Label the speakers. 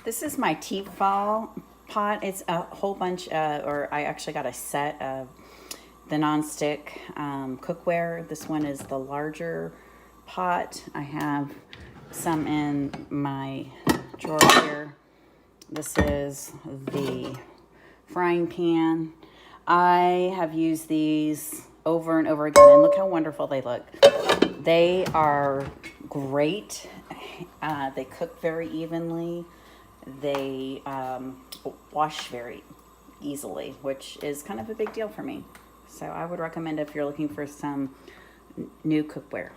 Speaker 1: This is my T-fal pot. It's a whole bunch, or I actually got a set of the nonstick cookware. This one is the larger pot. I have some in my drawer here. This is the frying pan. I have used these over and over again, and look how wonderful they look. They are great. They cook very evenly. They wash very easily, which is kind of a big deal for me. So I would recommend if you're looking for some new cookware.